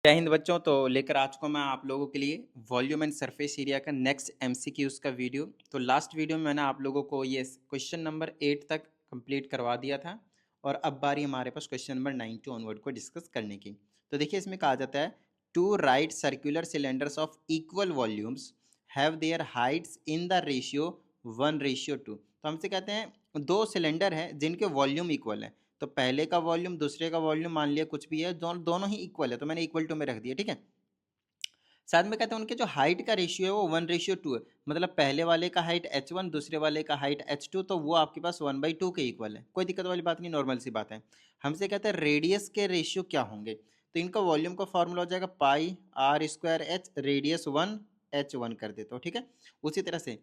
जय हिंद बच्चों। तो लेकर आ चुका मैं आप लोगों के लिए वॉल्यूम एंड सरफेस एरिया का नेक्स्ट एमसीक्यूज का वीडियो। तो लास्ट वीडियो में मैंने आप लोगों को ये क्वेश्चन नंबर 8 तक कंप्लीट करवा दिया था और अब बारी हमारे पास क्वेश्चन नंबर 9 टू ऑनवर्ड को डिस्कस करने की। तो देखिए इसमें कहा जाता है two right circular cylinders of equal volumes have their heights in the ratio 1:2। तो हमसे कहते हैं दो सिलेंडर हैं जिनके वॉल्यूम इक्वल है। तो पहले का वॉल्यूम दूसरे का वॉल्यूम मान लिया कुछ भी है, दोनों ही इक्वल है तो मैंने इक्वल टू में रख दिया। ठीक है, साथ में कहते हैं उनके जो हाइट का रेशियो है वो 1:2 है। मतलब पहले वाले का हाइट h1 दूसरे वाले का हाइट h2, तो वो आपके पास 1/2 के इक्वल है। कोई दिक्कत वाली बात नहीं, नॉर्मल सी बात है। हमसे कहते हैं रेडियस के रेशियो क्या होंगे। तो इनका वॉल्यूम का फॉर्मूला हो जाएगा pi R square H, radius 1 h1 कर देता हूँ। ठीक है, उसी तरह से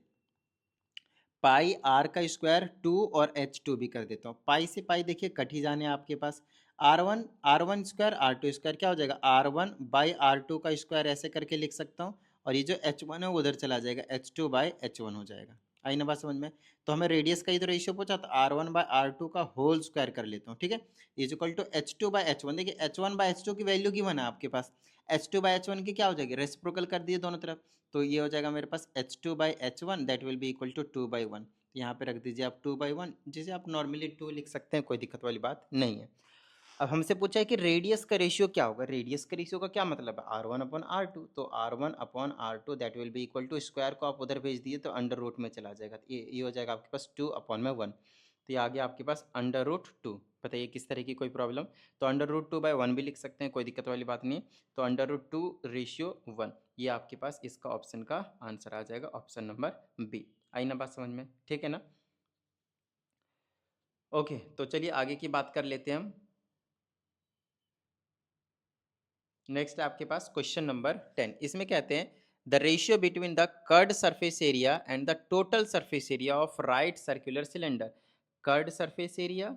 पाई आर का स्क्वायर 2 और h2 भी कर देता हूँ। पाई से पाई देखिए कट ही जाने आपके पास। R one square R2 square क्या हो जाएगा, R1/R2 का स्क्वायर ऐसे करके लिख सकता हूँ। और ये जो h1 है वो उधर चला जाएगा, h2/h1 हो जाएगा। आई ना बात समझ में। तो हमें रेडियस का ही तो रेशियो पूछा, तो R1/R2 का होल स्क्वायर कर लेता हूँ। ठीक है, इज इक्वल टू h2/h1। देखिए h1/h2 की वैल्यू गिवन है आपके पास, h2/h1 की क्या हो जाएगी, रेसिप्रोकल कर दिए दोनों तरफ। तो ये हो जाएगा मेरे पास h2/h1 that will be equal to 2/1। तो यहाँ पे रख दीजिए आप 2/1, जिसे आप नॉर्मली 2 लिख सकते हैं, कोई दिक्कत वाली बात नहीं है। अब हमसे पूछा है कि रेडियस का रेशियो क्या होगा। रेडियस का रेशियो का क्या मतलब है, R1/R2। तो R1/R2 that will be equal to, square को आप उधर भेज दिए तो अंडर रूट में चला जाएगा। तो ये हो जाएगा आपके पास 2/1। तो ये आ गया आपके पास अंडर रूट 2। बताइए किस तरह की कोई प्रॉब्लम। तो अंडर रूट 2/1 भी लिख सकते हैं, कोई दिक्कत वाली बात नहीं है। तो अंडर रूट 2:1, ये आपके पास इसका ऑप्शन का आंसर आ जाएगा, ऑप्शन नंबर बी। आई ना बात समझ में, ठीक है ना। ओके, तो चलिए आगे की बात कर लेते हैं हम। नेक्स्ट आपके पास क्वेश्चन नंबर 10। इसमें कहते हैं the ratio between the curved surface area and the total surface area of right circular cylinder. Curved surface area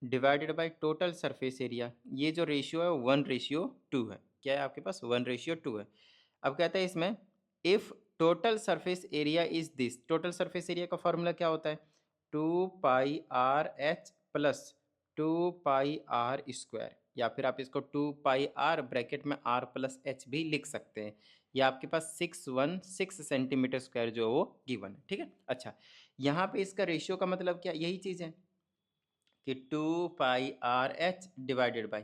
divided by total surface area, ये जो रेशियो है 1:2 है। क्या है आपके पास, 1:2 है। अब कहता है इसमें if total surface area is this. Total surface area का फॉर्मूला क्या होता है, 2πRh प्लस 2πr², या फिर आप इसको 2πr ब्रैकेट में r+h भी लिख सकते हैं। ये आपके पास 616 सेंटीमीटर स्क्वायर जो वो गिवन है। ठीक है, अच्छा यहाँ पे इसका रेशियो का मतलब क्या, यही चीज़ है कि 2πRh divided by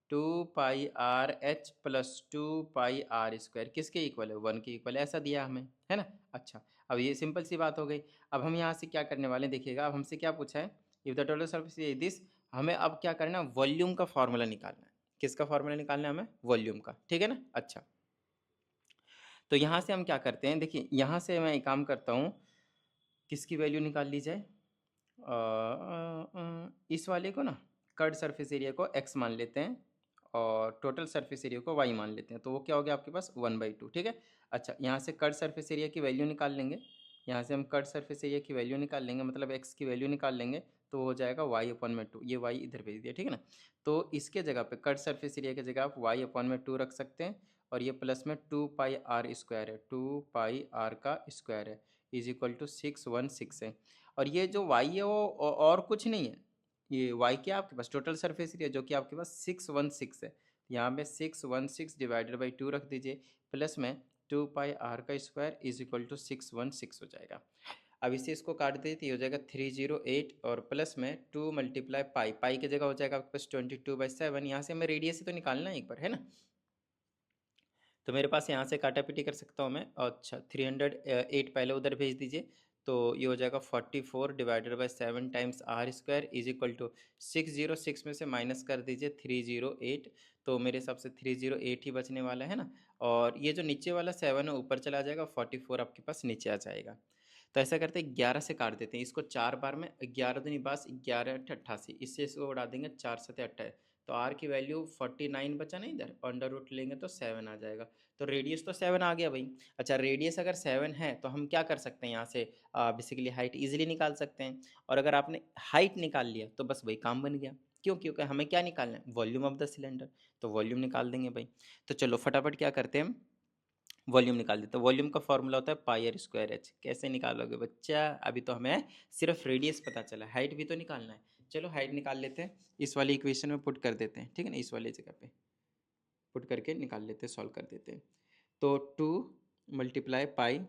2πRh plus 2πr² किसके इक्वल है, 1 के इक्वल है, ऐसा दिया हमें, है ना। अच्छा, अब ये सिंपल सी बात हो गई। अब हम यहाँ से क्या करने वाले हैं, देखिएगा अब हमसे क्या पूछा है, if the total surface is this. हमें अब क्या करना है, वॉल्यूम का फॉर्मूला निकालना है। किसका फॉर्मूला निकालना है हमें, वॉल्यूम का, ठीक है ना। अच्छा, तो यहाँ से हम क्या करते हैं, देखिए यहाँ से मैं एक काम करता हूँ, किसकी वैल्यू निकाल ली जाए, इस वाले को ना, कर्ड सरफेस एरिया को x मान लेते हैं और टोटल सरफेस एरिया को y मान लेते हैं। तो वो क्या हो गया आपके पास, 1/2। ठीक है, अच्छा यहाँ से कर्ड सरफेस एरिया की वैल्यू निकाल लेंगे। यहाँ से हम कर्ड सरफेस एरिया की वैल्यू निकाल लेंगे, मतलब x की वैल्यू निकाल लेंगे, तो हो जाएगा y/2। ये y इधर भेज दिया, ठीक है ना। तो इसके जगह पे कर्ड सरफेस एरिया की जगह आप y/2 रख सकते हैं, और ये प्लस में 2πr² है, 2πr का स्क्वायर है, इज इक्वल टू 616 है। और ये जो y है वो और कुछ नहीं है, ये y क्या है आपके पास, टोटल सरफेस एरिया जो कि आपके पास 616 है। यहाँ पे 616 डिवाइडेड बाई 2 रख दीजिए, प्लस में 2πr का स्क्वायर इज इक्वल टू 616 हो जाएगा। अब इसे इसको काट देते तो ये हो जाएगा 308, और प्लस में 2 मल्टीप्लाई पाई, पाई की जगह हो जाएगा आपके पास 22/7। यहाँ से हमें रेडियस ही तो निकालना है एक बार, है ना। तो मेरे पास यहाँ से काटा पीटी कर सकता हूँ मैं। अच्छा, 308 पहले उधर भेज दीजिए, तो ये हो जाएगा 44 divided by 7 times r² is equal to 606 में से माइनस कर दीजिए 308, तो मेरे हिसाब से 308 ही बचने वाला है ना। और ये जो नीचे वाला 7 है ऊपर चला जाएगा, 44 आपके पास नीचे आ जाएगा। तो ऐसा करते हैं 11 से काट देते हैं इसको 4 बार में, 11 दूनी 11 8 88, इससे इसको उड़ा देंगे 4 7 28, तो r की वैल्यू 49 बचा ना इधर, अंडर रूट लेंगे तो 7 आ जाएगा। तो रेडियस तो 7 आ गया भाई। अच्छा, रेडियस अगर 7 है तो हम क्या कर सकते हैं, यहाँ से बेसिकली हाइट इजीली निकाल सकते हैं। और अगर आपने हाइट निकाल लिया तो बस वही काम बन गया। क्यों, क्योंकि हमें क्या निकालना है, वॉल्यूम ऑफ द सिलेंडर। तो वॉल्यूम निकाल देंगे भाई। तो चलो फटाफट क्या करते हैं हम, वॉल्यूम निकाल देते हैं। वॉल्यूम का फॉर्मूला होता है πr²h। कैसे निकालोगे बच्चा, अभी तो हमें सिर्फ रेडियस पता चला, हाइट भी तो निकालना है। चलो हाइट निकाल लेते हैं, इस वाली इक्वेशन में पुट कर देते हैं, ठीक है ना, इस वाली जगह पे। पुट करके निकाल लेते, सॉल्व कर देते। तो 2 मल्टीप्लाई पाई,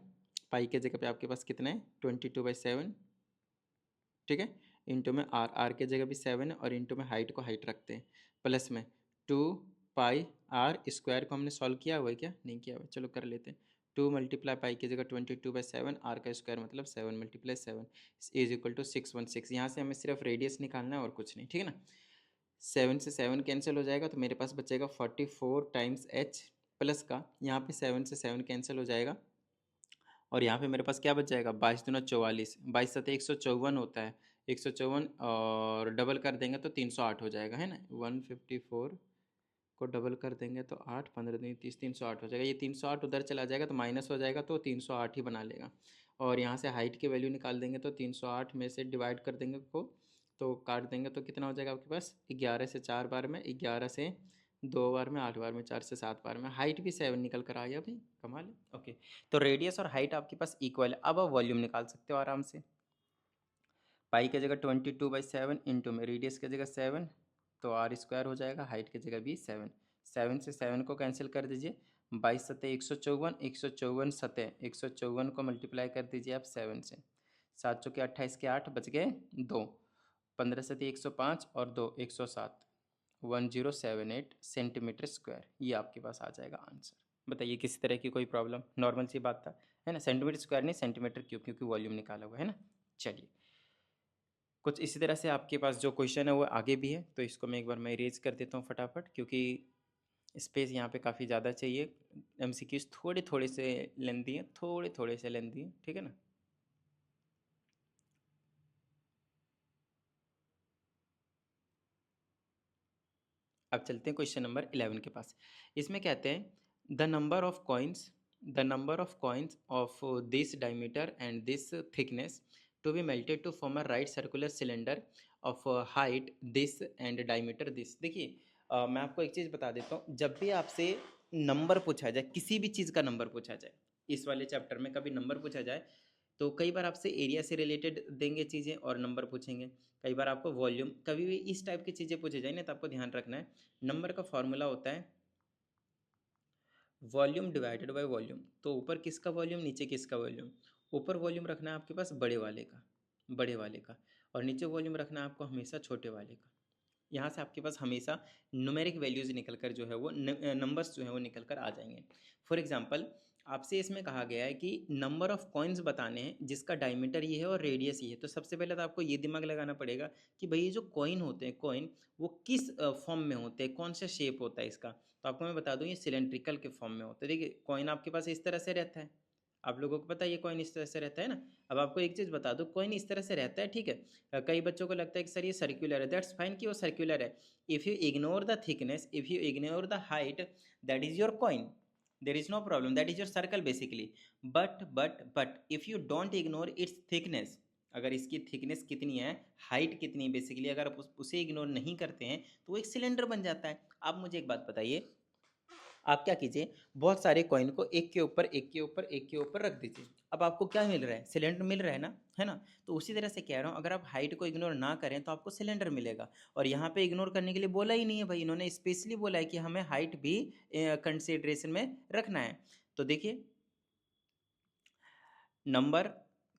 पाई के जगह पे आपके पास कितना है 22/7, ठीक है, इंटू में आर के जगह भी 7 है और इंटू में हाइट को हाइट रखते हैं, प्लस में 2 पाई आर स्क्वायर को हमने सॉल्व किया हुआ है क्या, नहीं किया हुआ, चलो कर लेते हैं। 2 मल्टीप्लाई पाई की जगह 22/7, आर का स्क्वायर मतलब 7 मल्टीप्लाई 7 इज इक्वल टू 616। यहाँ से हमें सिर्फ रेडियस निकालना है और कुछ नहीं, ठीक है ना। 7 से 7 कैंसिल हो जाएगा तो मेरे पास बचेगा 44 टाइम्स एच प्लस का, यहाँ पे 7 से 7 कैंसिल हो जाएगा और यहाँ पे मेरे पास क्या बच जाएगा 22 दूना 44, 22 सतह 154 होता है, 154 और डबल कर देंगे तो 308 हो जाएगा, है ना। 154 को डबल कर देंगे तो 8, 15 दूनी 30, 308 हो जाएगा। ये 308 उधर चला जाएगा तो माइनस हो जाएगा तो 308 ही बना लेगा। और यहाँ से हाइट की वैल्यू निकाल देंगे तो 308 में से डिवाइड कर देंगे को, तो काट देंगे तो कितना हो जाएगा आपके पास 11 से 4 बार में, 11 से 2 बार में, 8 बार में, 4 से 7 बार में, हाइट भी 7 निकल कर आ गया भाई, कमाल है। ओके, तो रेडियस और हाइट आपके पास इक्वल है। अब आप वॉल्यूम निकाल सकते हो आराम से। पाई की जगह 22/7 इंटू में रेडियस की जगह 7 तो आर स्क्वायर हो जाएगा, हाइट की जगह भी 7, 7 से 7 को कैंसिल कर दीजिए, 22 सतह 154, 154 सतह 154 को मल्टीप्लाई कर दीजिए आप 7 से, 7 चौके 28 के 8 बच गए 2, 15 सतह 105 और 2 107, 1078 सेंटीमीटर स्क्वायर, ये आपके पास आ जाएगा आंसर। बताइए किसी तरह की कोई प्रॉब्लम, नॉर्मल सी बात था, है ना। सेंटीमीटर स्क्वायर नहीं सेंटीमीटर क्यूब, क्योंकि वॉल्यूम निकाला हुआ है ना। चलिए, कुछ इसी तरह से आपके पास जो क्वेश्चन है वो आगे भी है, तो इसको मैं एक बार मैं इरेज कर देता हूँ फटाफट, क्योंकि स्पेस यहाँ पे काफ़ी ज़्यादा चाहिए। एमसीक्यूज थोड़े थोड़े से लेंथी हैं, थोड़े थोड़े से लेंथी हैं, ठीक है ना। अब चलते हैं क्वेश्चन नंबर 11 के पास। इसमें कहते हैं the number of coins of this diameter and this thickness to be melted to form a right circular cylinder of height this and diameter this. देखिए, मैं आपको एक चीज़ बता देता हूँ, जब भी आपसे नंबर पूछा जाए, किसी भी चीज़ का नंबर पूछा जाए, इस वाले चैप्टर में कभी नंबर पूछा जाए तो कई बार आपसे एरिया से रिलेटेड देंगे चीज़ें और नंबर पूछेंगे, कई बार आपको वॉल्यूम, कभी भी इस टाइप की चीज़ें पूछे जाए ना, तो आपको ध्यान रखना है नंबर का फॉर्मूला होता है वॉल्यूम डिवाइडेड बाय वॉल्यूम। तो ऊपर किसका वॉल्यूम, नीचे किसका वॉल्यूम, ऊपर वॉल्यूम रखना है आपके पास बड़े वाले का, बड़े वाले का, और नीचे वॉल्यूम रखना है आपको हमेशा छोटे वाले का। यहाँ से आपके पास हमेशा न्यूमेरिक वैल्यूज निकल कर जो है वो नंबर्स जो है वो निकल कर आ जाएंगे। फॉर एग्जांपल, आपसे इसमें कहा गया है कि नंबर ऑफ कॉइन्स बताने हैं जिसका डायमीटर ये है और रेडियस ये है। तो सबसे पहले तो आपको ये दिमाग लगाना पड़ेगा कि भाई ये जो कॉइन होते हैं, कॉइन वो किस फॉर्म में होते हैं, कौन सा शेप होता है इसका। तो आपको मैं बता दूं ये सिलेंड्रिकल के फॉर्म में होता है। देखिए, कॉइन आपके पास इस तरह से रहता है, आप लोगों को पता है ये कॉइन इस तरह से रहता है ना। अब आपको एक चीज़ बता दूं, कॉइन इस तरह से रहता है, ठीक है। कई बच्चों को लगता है कि सर ये सर्कुलर है, दैट्स फाइन कि वो सर्कुलर है। If you ignore the thickness, if you ignore the height, that is your coin, there is no problem, that is your circle basically. But if you don't ignore its thickness, अगर इसकी thickness कितनी है, height कितनी है basically, अगर आप उसे ignore नहीं करते हैं तो वो एक सिलेंडर बन जाता है। आप मुझे एक बात बताइए, आप क्या कीजिए, बहुत सारे कॉइन को एक के ऊपर एक के ऊपर एक के ऊपर रख दीजिए। अब आपको क्या मिल रहा है, सिलेंडर मिल रहा है ना, है ना। तो उसी तरह से कह रहा हूँ, अगर आप हाइट को इग्नोर ना करें तो आपको सिलेंडर मिलेगा। और यहाँ पे इग्नोर करने के लिए बोला ही नहीं है भाई, इन्होंने स्पेशली बोला है कि हमें हाइट भी कंसिडरेशन में रखना है। तो देखिए, नंबर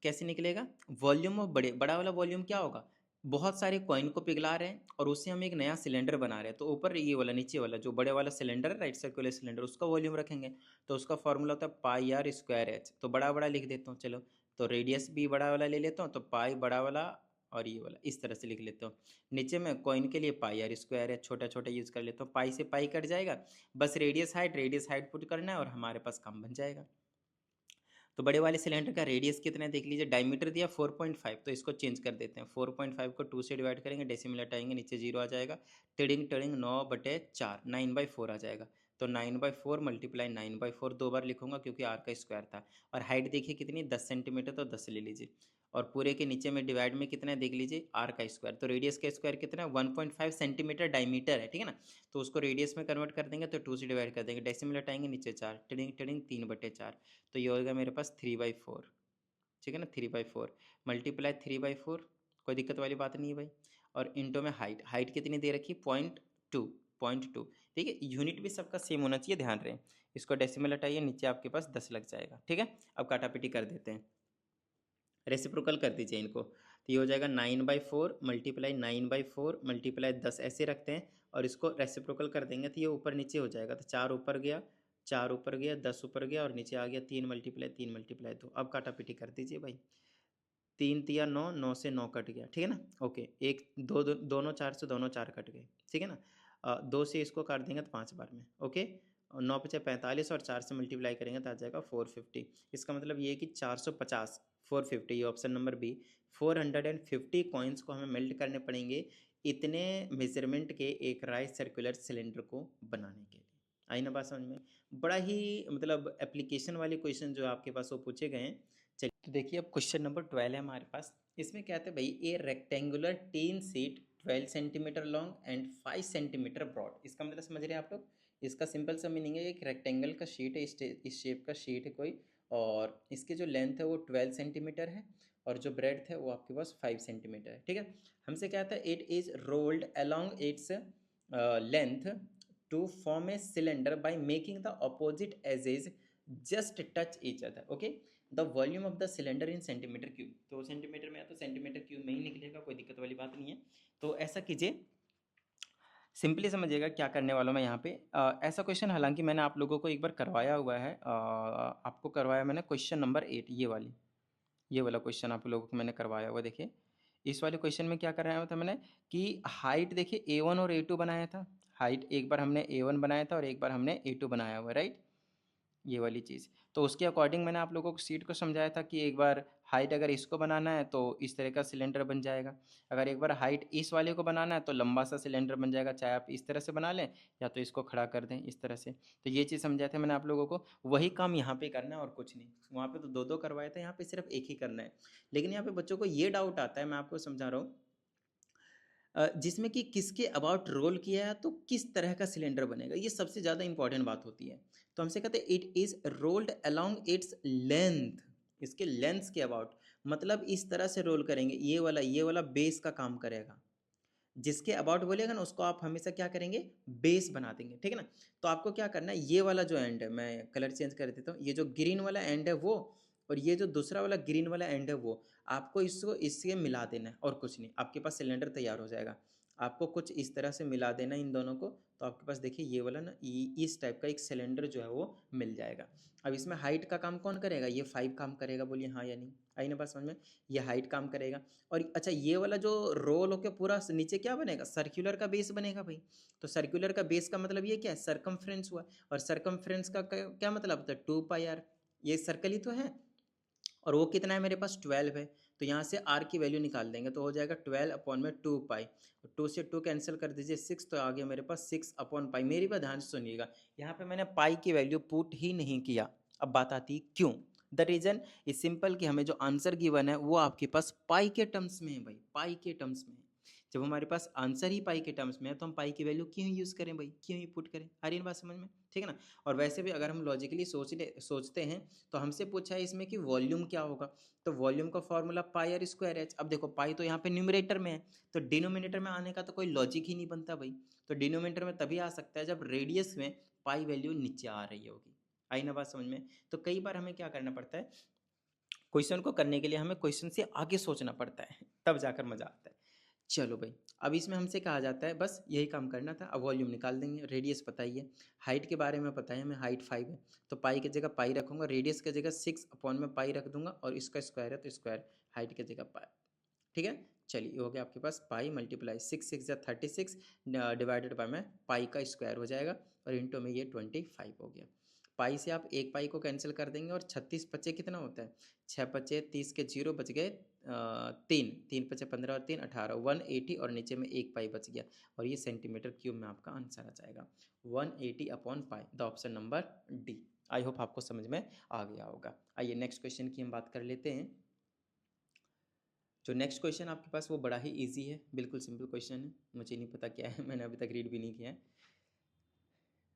कैसे निकलेगा, वॉल्यूम ऑफ बड़ा वाला वॉल्यूम क्या होगा, बहुत सारे कॉइन को पिघला रहे हैं और उससे हम एक नया सिलेंडर बना रहे हैं। तो ऊपर ये वाला, नीचे वाला जो बड़े वाला सिलेंडर है, राइट सर्कुलर सिलेंडर, उसका वॉल्यूम रखेंगे। तो उसका फॉर्मूला होता है पाई आर स्क्वायर एच। तो बड़ा बड़ा लिख देता हूँ, चलो। तो रेडियस भी बड़ा वाला ले लेता हूँ, तो पाई बड़ा वाला और ये वाला इस तरह से लिख लेता हूँ। नीचे में कॉइन के लिए पाई आर स्क्वायर है, छोटा छोटा यूज कर लेता हूँ, पाई से पाई कट जाएगा, बस रेडियस हाइट पुट करना है और हमारे पास काम बन जाएगा। तो बड़े वाले सिलेंडर का रेडियस कितना है देख लीजिए, डायमीटर दिया 4.5, तो इसको चेंज कर देते हैं, 4.5 को 2 से डिवाइड करेंगे, डेसिमल हटाएंगे, नीचे 0 आ जाएगा, टिडिंग टिडिंग 9/4, 9/4 आ जाएगा। तो 9/4 मल्टीप्लाई 9/4 दो बार लिखूंगा क्योंकि आर का स्क्वायर था। और हाइट देखिए कितनी, 10 सेंटीमीटर, तो 10 ले लीजिए। और पूरे के नीचे में डिवाइड में कितना है देख लीजिए, आर का स्क्वायर। तो रेडियस का स्क्वायर कितना है, 1.5 सेंटीमीटर डायमीटर है, ठीक है ना। तो उसको रेडियस में कन्वर्ट कर देंगे तो 2 से डिवाइड कर देंगे, डेसिमल हटाएंगे, नीचे 4, टिडिंग टिडिंग 3/4। तो ये होगा मेरे पास 3/4, ठीक है ना। 3/4 मल्टीप्लाई 3/4, कोई दिक्कत वाली बात नहीं है भाई। और इंटो में हाइट, हाइट कितनी दे रखी, 0.2, 0.2, ठीक है, यूनिट भी सबका सेम होना चाहिए, ध्यान रहे। इसको डेसिमल हटाइए, नीचे आपके पास 10 लग जाएगा। ठीक है, अब काटापीटी कर देते हैं, रेसिप्रोकल कर दीजिए इनको। तो ये हो जाएगा 9/4 मल्टीप्लाई 9/4 मल्टीप्लाई 10, ऐसे रखते हैं और इसको रेसिप्रोकल कर देंगे तो ये ऊपर नीचे हो जाएगा। तो 4 ऊपर गया, 4 ऊपर गया, 10 ऊपर गया और नीचे आ गया 3 मल्टीप्लाई 3 मल्टीप्लाई 2। अब काटापीटी कर दीजिए भाई, 3 तिया 9, 9 से 9 कट गया। ठीक है ना, ओके। एक दोनों 4 से दोनों 4 कट गए। ठीक है ना, 2 से इसको काट देंगे तो 5 बार में, ओके। और 9 पचे 45 और 4 से मल्टीप्लाई करेंगे तो आ जाएगा 450। इसका मतलब ये है कि 450, 450, ये ऑप्शन नंबर बी। 450 कॉइन्स को हमें मेल्ट करने पड़ेंगे इतने मेजरमेंट के एक राइस सर्कुलर सिलेंडर को बनाने के लिए। आई ना बात समझ में? बड़ा ही मतलब एप्लीकेशन वाले क्वेश्चन जो आपके पास वो पूछे गए हैं। चलिए, तो देखिए अब क्वेश्चन नंबर 12 है हमारे पास। इसमें कहते हैं भाई, a rectangular tin sheet 12 centimetre long and 5 centimetre broad. इसका मतलब समझ रहे हैं आप लोग? इसका सिंपल सा मीनिंग है, एक रेक्टेंगल का शीट है, इस शेप का शीट है कोई, और इसकी जो लेंथ है वो 12 सेंटीमीटर है और जो ब्रेड्थ है वो आपके पास 5 सेंटीमीटर है। ठीक है, हमसे क्या था, it is rolled along its length to form a cylinder by making the opposite edges just touch each other. Okay, the volume of the cylinder in centimetre cube. तो सेंटीमीटर में है तो सेंटीमीटर क्यूब में ही निकलेगा, कोई दिक्कत वाली बात नहीं है। तो ऐसा कीजिए, सिंपली समझिएगा क्या करने वाला हूँ मैं यहाँ पे। ऐसा क्वेश्चन हालांकि मैंने आप लोगों को एक बार करवाया हुआ है, आपको करवाया मैंने क्वेश्चन नंबर 8, ये वाला क्वेश्चन आप लोगों को मैंने करवाया हुआ। देखिए, इस वाले क्वेश्चन में क्या कराया था मैंने कि हाइट देखिए A1 और A2 बनाया था। हाइट एक बार हमने A1 बनाया था और एक बार हमने A2 बनाया हुआ, राइट, ये वाली चीज़। तो उसके अकॉर्डिंग मैंने आप लोगों को सीट को समझाया था कि एक बार हाइट अगर इसको बनाना है तो इस तरह का सिलेंडर बन जाएगा, अगर एक बार हाइट इस वाले को बनाना है तो लंबा सा सिलेंडर बन जाएगा, चाहे आप इस तरह से बना लें या तो इसको खड़ा कर दें इस तरह से। तो ये चीज़ समझाया था मैंने आप लोगों को, वही काम यहाँ पे करना है और कुछ नहीं। वहाँ पे तो दो दो करवाया था, यहाँ पे सिर्फ एक ही करना है। लेकिन यहाँ पे बच्चों को ये डाउट आता है, मैं आपको समझा रहा हूँ, जिसमें कि किसके अबाउट रोल किया है तो किस तरह का सिलेंडर बनेगा, ये सबसे ज़्यादा इंपॉर्टेंट बात होती है। तो हमसे कहते हैं it is rolled along its length, इसके लेंथ के अबाउट, मतलब इस तरह से रोल करेंगे, ये वाला बेस का काम करेगा। जिसके अबाउट बोलेगा ना उसको आप हमेशा क्या करेंगे, बेस बना देंगे। ठीक है ना, तो आपको क्या करना है, ये वाला जो एंड है, मैं कलर चेंज कर देता हूँ, ये जो ग्रीन वाला एंड है वो, और ये जो दूसरा वाला ग्रीन वाला एंड है वो, आपको इसको इससे मिला देना है और कुछ नहीं, आपके पास सिलेंडर तैयार हो जाएगा। आपको कुछ इस तरह से मिला देना इन दोनों को, तो आपके पास देखिए ये वाला ना इस टाइप का एक सिलेंडर जो है वो मिल जाएगा। अब इसमें हाइट का काम कौन करेगा, ये 5 काम करेगा, बोलिए हाँ या नहीं। आई ना बात समझ में, ये हाइट काम करेगा। और अच्छा, ये वाला जो रोल होकर पूरा नीचे क्या बनेगा, सर्कुलर का बेस बनेगा भाई। तो सर्कुलर का बेस का मतलब ये क्या है, सरकमफ्रेंस हुआ, और सरकमफ्रेंस का क्या मतलब होता है, 2πr, ये सर्कल ही तो है। और वो कितना है मेरे पास, 12 है। तो यहाँ से r की वैल्यू निकाल देंगे तो हो जाएगा 12/2π। 2 से 2 कैंसिल कर दीजिए, 6, तो आ गया मेरे पास 6/π। मेरी बात ध्यान से सुनिएगा, यहाँ पे मैंने पाई की वैल्यू पुट ही नहीं किया। अब बात आती है क्यों। द रीज़न इज सिंपल कि हमें जो आंसर गिवन है वो आपके पास पाई के टर्म्स में है भाई, पाई के टर्म्स में है। जब हमारे पास आंसर ही पाई के टर्म्स में है तो हम पाई की वैल्यू क्यों यूज़ करें भाई, क्यों ही पुट करें। आ रही है बात समझ में, ठीक है ना। और वैसे भी अगर हम लॉजिकली सोचते हैं तो हमसे पूछा है इसमें कि वॉल्यूम क्या होगा, तो वॉल्यूम का formula pi R square H. अब देखो पाई तो यहाँ पे न्यूमरेटर में है, तो डिनोमिनेटर में आने का तो कोई लॉजिक ही नहीं बनता भाई। तो डिनोमिनेटर में तभी आ सकता है जब रेडियस में पाई वैल्यू नीचे आ रही होगी। आई ना बात समझ में। तो कई बार हमें क्या करना पड़ता है, क्वेश्चन को करने के लिए हमें क्वेश्चन से आगे सोचना पड़ता है, तब जाकर मजा आता है। चलो भाई, अब इसमें हमसे कहा जाता है बस यही काम करना था। अब वॉल्यूम निकाल देंगे, रेडियस पता ही है, हाइट के बारे में पता है हमें, हाइट 5 है तो पाई की जगह पाई रखूंगा, रेडियस की जगह 6/पाई रख दूंगा, और इसका स्क्वायर है तो स्क्वायर, हाइट की जगह पाई। ठीक है, चलिए ये हो गया आपके पास पाई मल्टीप्लाई 6×6 = 36 डिवाइडेड बाय में पाई का स्क्वायर हो जाएगा, और इंटू में ये 25 हो गया। पाई से आप एक पाई को कैंसिल कर देंगे और 36×5 कितना होता है, 6×5 30 के 0 बच गए, 3 3×5 15 और 3 18, 180, और नीचे में एक पाई बच गया, और ये सेंटीमीटर क्यूब में आपका आंसर आ जाएगा 180/पाई, the option number D. I hope आपको समझ में आ गया होगा। आइए नेक्स्ट क्वेश्चन की हम बात कर लेते हैं। जो नेक्स्ट क्वेश्चन आपके पास वो बड़ा ही इजी है, बिल्कुल सिंपल क्वेश्चन है, मुझे नहीं पता क्या है, मैंने अभी तक रीड भी नहीं किया है,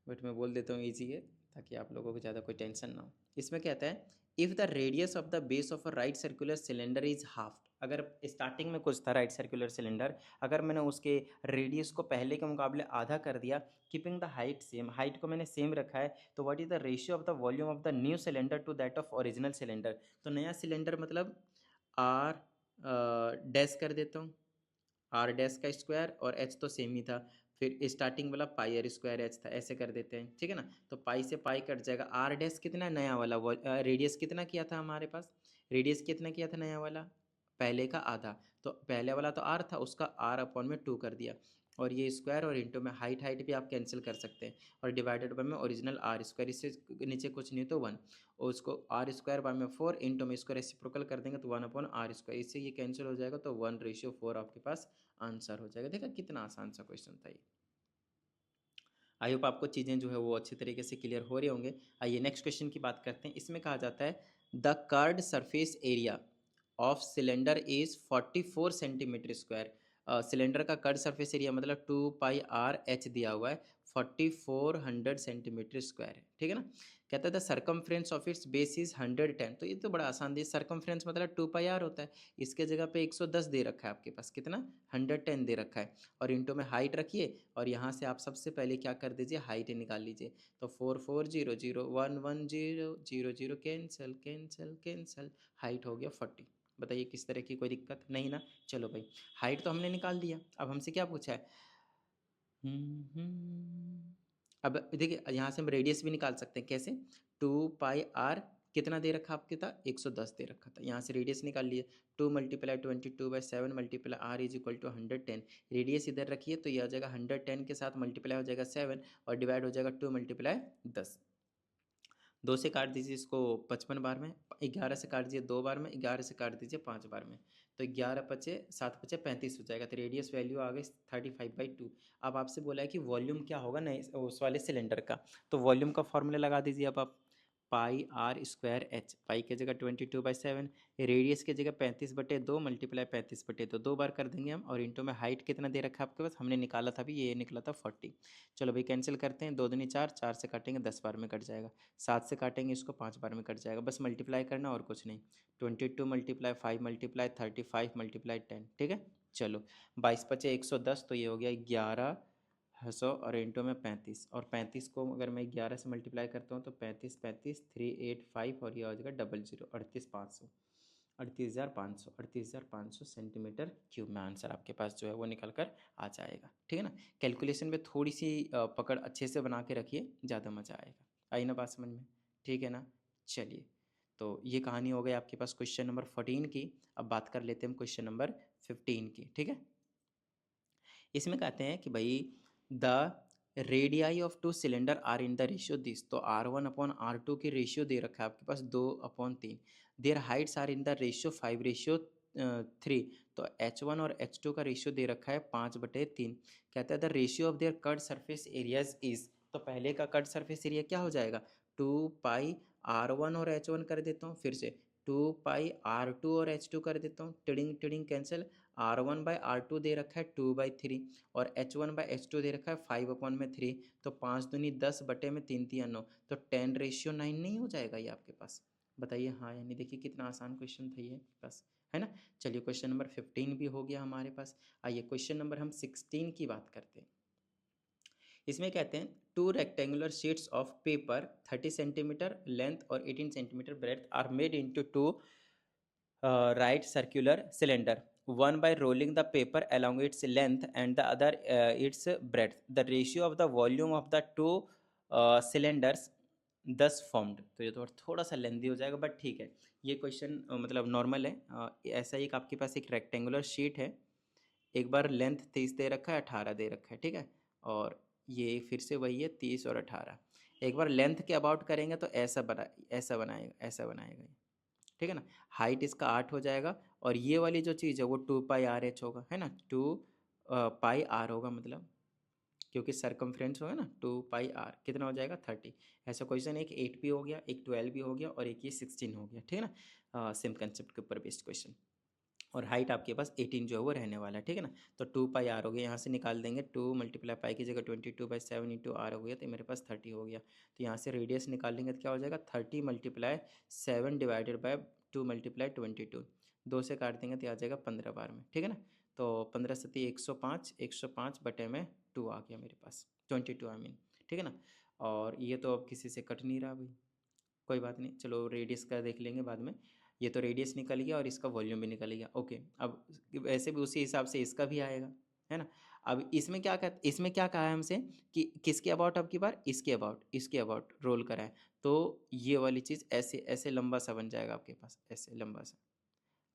बट मैं बोल देता हूँ इजी है ताकि आप लोगों को ज़्यादा कोई टेंशन ना हो। इसमें कहता है if the radius of the base of a right circular cylinder is half, अगर स्टार्टिंग में कुछ था राइट सर्कुलर सिलेंडर, अगर मैंने उसके रेडियस को पहले के मुकाबले आधा कर दिया, keeping the height same, height को मैंने सेम रखा है, तो what is the ratio of the volume of the new cylinder to that of original cylinder. तो नया सिलेंडर मतलब आर डैश कर देता हूँ, आर डैश का स्क्वायर और एच तो सेम ही था, फिर स्टार्टिंग वाला पाई आर स्क्वायर एच था, ऐसे कर देते हैं, ठीक है ना। तो पाई से पाई कट जाएगा, आर डैश कितना नया वाला रेडियस कितना किया था हमारे पास, रेडियस कितना किया था नया वाला, पहले का आधा, तो पहले वाला तो आर था, उसका आर अपॉन में 2 कर दिया, और ये स्क्वायर और इंटू में हाइट हाइट भी आप कैंसिल कर सकते हैं, और डिवाइडेड बाय में ओरिजिनल आर स्क्वायर, इससे नीचे कुछ नहीं तो 1, और उसको आर स्क्वायर बाय में 4 इंटू में इसको रेसिप्रोकल कर देंगे तो 1 अपॉन आर स्क्वायर, इससे ये कैंसिल हो जाएगा, तो 1:4 आपके पास आंसर हो जाएगा। देखा कितना आसान सा क्वेश्चन था ये। आई होप आपको चीज़ें जो है वो अच्छी तरीके से क्लियर हो रहे होंगे। आइए नेक्स्ट क्वेश्चन की बात करते हैं। इसमें कहा जाता है the curved surface area of cylinder is 44 centimetre square. Cylinder का कर्ड सरफेस एरिया मतलब 2πr/h दिया हुआ है, 4400 सेंटीमीटर स्क्वायर है, ठीक है ना। कहता है the circumference of its base is 110, तो ये तो बड़ा आसान दिया, सरकमफ्रेंस मतलब 2πr होता है, इसके जगह पे 110 दे रखा है आपके पास, कितना 110 दे रखा है, और इंटू में हाइट रखिए, और यहाँ से आप सबसे पहले क्या कर दीजिए, हाइट निकाल लीजिए, तो 4400 110 कैंसल कैंसल कैंसल, हाइट हो गया 40। बताइए किस तरह की कोई दिक्कत नहीं ना। चलो भाई, हाइट तो हमने निकाल दिया, अब हमसे क्या पूछा है, अब देखिए यहाँ से हम रेडियस भी निकाल सकते हैं, कैसे, 2πr कितना दे रखा आपके था, 110 दे रखा था, यहाँ से रेडियस निकाल लिए, 2 × 22/7 × r is equal to 110, radius इधर रखिए तो ये आ जाएगा 110 के साथ मल्टीप्लाई हो जाएगा 7 और डिवाइड हो जाएगा 2 × 10, 2 से काट दीजिए इसको 55 बार में, 11 से काट दीजिए 2 बार में, 11 से काट दीजिए 5 बार में, तो 11 पचे 7 पचे 35 हो जाएगा, तो रेडियस वैल्यू आ गई 35/2। अब आपसे बोला है कि वॉल्यूम क्या होगा नए उस वाले सिलेंडर का, तो वॉल्यूम का फॉर्मूला लगा दीजिए अब आप, πr²h, पाई की जगह 22/7, रेडियस की जगह 35/2 मल्टीप्लाई 35/2 2 बार कर देंगे हम, और इंटू में हाइट कितना दे रखा है आपके पास, हमने निकाला था भी, ये निकला था 40। चलो भाई कैंसिल करते हैं, 2 दूनी 4, 4 से काटेंगे 10 बार में कट जाएगा, 7 से काटेंगे इसको 5 बार में कट जाएगा, बस मल्टीप्लाई करना और कुछ नहीं, 22 × 5 × 35 × 10, ठीक है। चलो 22 पचे 110, तो ये हो गया 1100 और इंटू में 35, और 35 को अगर मैं 11 से मल्टीप्लाई करता हूँ तो 35 35 385, और ये हो जाएगा 00 38500 38,500 सेंटीमीटर क्यूब में आंसर आपके पास जो है वो निकल कर आ जाएगा, ठीक है ना। कैलकुलेशन में थोड़ी सी पकड़ अच्छे से बना के रखिए, ज़्यादा मज़ा आएगा। आई ना बात समझ में, ठीक है ना। चलिए, तो ये कहानी हो गई आपके पास क्वेश्चन नंबर 14 की। अब बात कर लेते हैं हम क्वेश्चन नंबर 15 की, ठीक है। इसमें कहते हैं कि भाई the radii of two cylinder are in the ratio this, तो R1/R2 की रेशियो दे रखा है आपके पास 2/3, their heights are in the ratio 5:3, तो H1 और H2 का रेशियो दे रखा है 5/3। कहता है the ratio of their cut surface areas is, तो पहले का कट सरफेस एरिया क्या हो जाएगा, 2πr1 और H1 कर देता हूँ, फिर से 2πr2 और H2 कर देता हूँ, टिडिंग टिडिंग कैंसिल, R1/R2 दे रखा है 2/3, और H1/H2 दे रखा है 5/3, तो 5 दूनी 10 बटे में 3 3 9, तो 10:9 नहीं हो जाएगा ये आपके पास। बताइए हाँ यानी, देखिए कितना आसान क्वेश्चन था ये बस, है ना। चलिए क्वेश्चन नंबर 15 भी हो गया हमारे पास। आइए क्वेश्चन नंबर हम 16 की बात करते हैं। इसमें कहते हैं 2 rectangular sheets of paper 30 centimetre length और 18 centimetre breadth are made into 2 right circular cylinder, one by rolling the paper along its length and the other its breadth, the ratio of the volume of the two cylinders thus formed। तो ये तो थोड़ा सा लेंदी हो जाएगा but ठीक है, ये क्वेश्चन मतलब नॉर्मल है। ऐसा एक आपके पास एक रेक्टेंगुलर शीट है, एक बार लेंथ 30 दे रखा है, 18 दे रखा है, ठीक है, और ये फिर से वही है 30 और 18, एक बार लेंथ के अबाउट करेंगे तो ऐसा बनाएगा ये, ठीक है ना। हाइट इसका 8 हो जाएगा, और ये वाली जो चीज़ है वो 2πr/h होगा, है ना, 2πr होगा मतलब, क्योंकि सरकमफ्रेंस होगा ना, 2πr कितना हो जाएगा 30। ऐसा क्वेश्चन एक 8 भी हो गया, एक 12 भी हो गया, और एक ये 16 हो गया, ठीक है ना। सेम कंसेप्ट के ऊपर बेस्ड क्वेश्चन। और हाइट आपके पास 18 जो है वो रहने वाला है, ठीक है ना। तो 2 पाई आर हो गया, यहाँ से निकाल देंगे 2 मल्टीप्लाई पाई की जगह 22/7 इंटू आर हो गया, तो मेरे पास 30 हो गया। तो यहाँ से रेडियस निकाल लेंगे तो क्या हो जाएगा 30 मल्टीप्लाई 7 डिवाइडेड बाय 2 मल्टीप्लाई 22, 2 से काट देंगे तो आ जाएगा 15 बार में, ठीक है ना। तो 15 सती 105, 105 बटे में 2 आ गया मेरे पास 22 आई मीन, ठीक है ना। और ये तो अब किसी से कट नहीं रहा भाई, कोई बात नहीं, चलो रेडियस का देख लेंगे बाद में। ये तो रेडियस निकल गया और इसका वॉल्यूम भी निकल गया, ओके। अब वैसे भी उसी हिसाब से इसका भी आएगा, है ना। अब इसमें क्या कहा है हमसे कि किसके अबाउट, अब की बार इसके अबाउट रोल करा है, तो ये वाली चीज़ ऐसे ऐसे लंबा सा बन जाएगा आपके पास, ऐसे लंबा सा।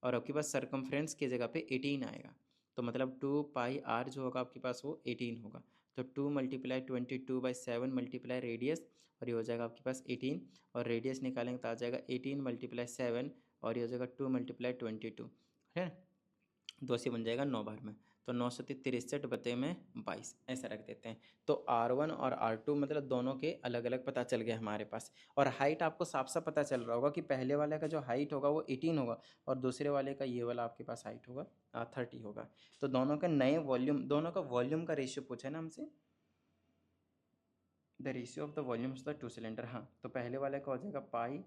और आपके पास सरकमफ्रेंस की जगह पे 18 आएगा, तो मतलब 2 पाई आर जो होगा आपके पास वो 18 होगा। तो 2 मल्टीप्लाई 22/7 मल्टीप्लाई रेडियस, और ये हो जाएगा आपके पास 18, और रेडियस निकालेंगे तो आ जाएगा 18 मल्टीप्लाई 7, और ये हो जाएगा 2 मल्टीप्लाई 22, है ना। 2 से बन जाएगा 9 बार में, तो 9 सत्ती 63 बटे में 22 ऐसा रख देते हैं। तो R1 और R2 मतलब दोनों के अलग अलग पता चल गया हमारे पास। और हाइट आपको साफ साफ पता चल रहा होगा कि पहले वाले का जो हाइट होगा वो 18 होगा, और दूसरे वाले का ये वाला आपके पास हाइट होगा 30 होगा। तो दोनों का नए वॉल्यूम, दोनों का वॉल्यूम का रेशियो पूछा है ना हमसे, the ratio of the volumes the two cylinder. हाँ, तो पहले वाले का हो जाएगा पाई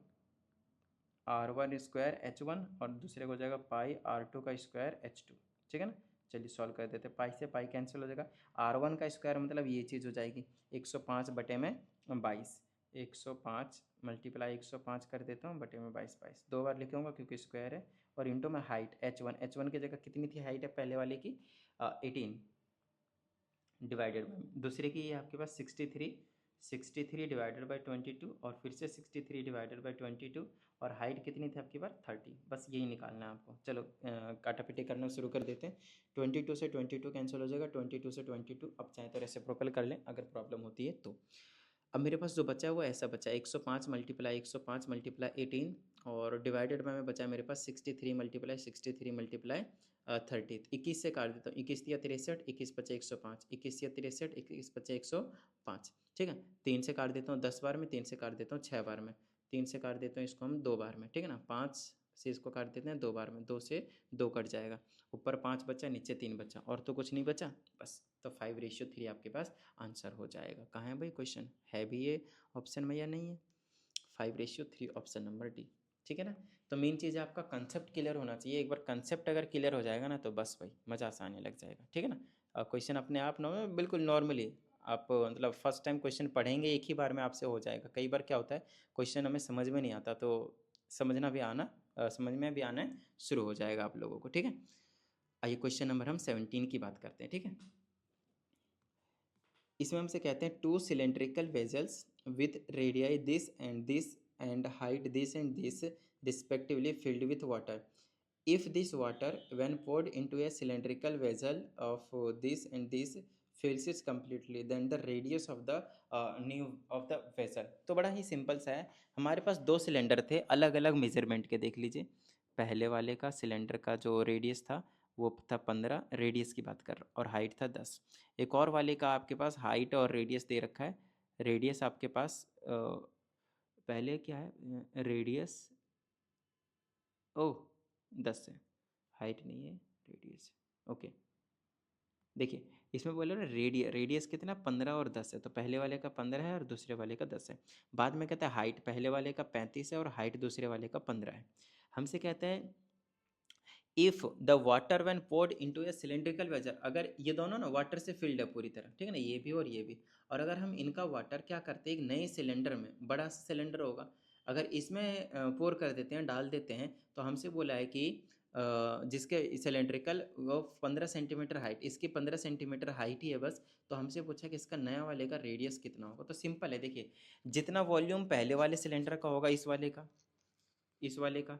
R1 स्क्वायर H1, और दूसरे को हो जाएगा पाई R2 का स्क्वायर H2, ठीक है ना। चलिए सॉल्व कर देते हैं, पाई से पाई कैंसिल हो जाएगा, R1 का स्क्वायर मतलब ये चीज़ हो जाएगी 105 बटे में 22, 105 मल्टीप्लाई 105 कर देता हूँ बटे में 22, 22 दो बार लिखूँगा क्योंकि स्क्वायर है, और इंटू में हाइट H1 की जगह कितनी थी हाइट है पहले वाले की 18, डिवाइडेड बाई दूसरे की ये आपके पास 63 डिवाइडेड बाई 22, और फिर से 63 डिवाइडेड बाई 22, और हाइट कितनी थी आपकी बार 30, बस यही निकालना है आपको। चलो काटापिटी करना शुरू कर देते हैं। 22 से 22 कैंसिल हो जाएगा, 22 से 22, अब चाहे तो रेसिप्रोकल कर लें अगर प्रॉब्लम होती है तो। अब मेरे पास जो बचा है वो ऐसा बचा है 105 मल्टीप्लाई 105 मल्टीप्लाई 18, और डिवाइडेड बाय में बचा है मेरे पास 63 मल्टीप्लाई 63 मल्टीप्लाई 30, 21 से काट देता हूँ, 21 या 63, 21 बचे 105, 21 या 63, 21 बचे 105, ठीक है। 3 से काट देता हूँ 10 बार में, 3 से काट देता हूँ 6 बार में, 3 से काट देता हूँ इसको हम 2 बार में, ठीक है ना। 5 से इसको काट देते हैं 2 बार में, 2 से 2 कट जाएगा, ऊपर 5 बचा नीचे 3 बचा, और तो कुछ नहीं बचा बस। तो 5:3 आपके पास आंसर हो जाएगा। कहाँ है भाई क्वेश्चन, है भी ये ऑप्शन में या नहीं है, 5:3 ऑप्शन नंबर डी, ठीक है ना। तो मेन चीज़ है आपका कंसेप्ट क्लियर होना चाहिए, एक बार कंसेप्ट अगर क्लियर हो जाएगा ना तो बस भाई मज़ा सा आने लग जाएगा, ठीक है ना। क्वेश्चन अपने आप बिल्कुल नॉर्मली आप मतलब फर्स्ट टाइम क्वेश्चन पढ़ेंगे एक ही बार में आपसे हो जाएगा। कई बार क्या होता है क्वेश्चन हमें समझ में नहीं आता, तो समझ में भी आना शुरू हो जाएगा आप लोगों को, ठीक है। आइए क्वेश्चन नंबर हम 17 की बात करते हैं, ठीक है। इसमें हमसे कहते हैं 2 cylindrical vessels with radii this and height this and this respectively filled with water. If this water when poured into a cylindrical vessel of this and this fills it completely, then the radius of the new of the vessel। तो बड़ा ही simple सा है, हमारे पास 2 cylinder थे अलग अलग measurement के, देख लीजिए। पहले वाले का सिलेंडर का जो रेडियस था वो था 15, रेडियस की बात कर रहा हूँ, और हाइट था 10। एक और वाले का आपके पास हाइट और रेडियस दे रखा है, रेडियस आपके पास पहले क्या है रेडियस, ओह 10 है, हाइट नहीं है रेडियस, ओके। देखिए इसमें बोले ना रेडियस कितना 15 और 10 है, तो पहले वाले का 15 है और दूसरे वाले का 10 है। बाद में कहता है हाइट पहले वाले का 35 है और हाइट दूसरे वाले का 15 है। हमसे कहते हैं if the water when poured into A cylindrical vessel, अगर ये दोनों ना वाटर से फिल्ड है पूरी तरह, ठीक है ना, ये भी और ये भी, और अगर हम इनका वाटर क्या करते हैं एक नए सिलेंडर में, बड़ा सिलेंडर होगा, अगर इसमें पोर कर देते हैं डाल देते हैं, तो हमसे बोला है कि जिसके सिलेंड्रिकल वो 15 सेंटीमीटर हाइट, इसकी 15 सेंटीमीटर हाइट ही है बस, तो हमसे पूछा कि इसका नया वाले का रेडियस कितना होगा। तो सिंपल है, देखिए जितना वॉल्यूम पहले वाले सिलेंडर का होगा इस वाले का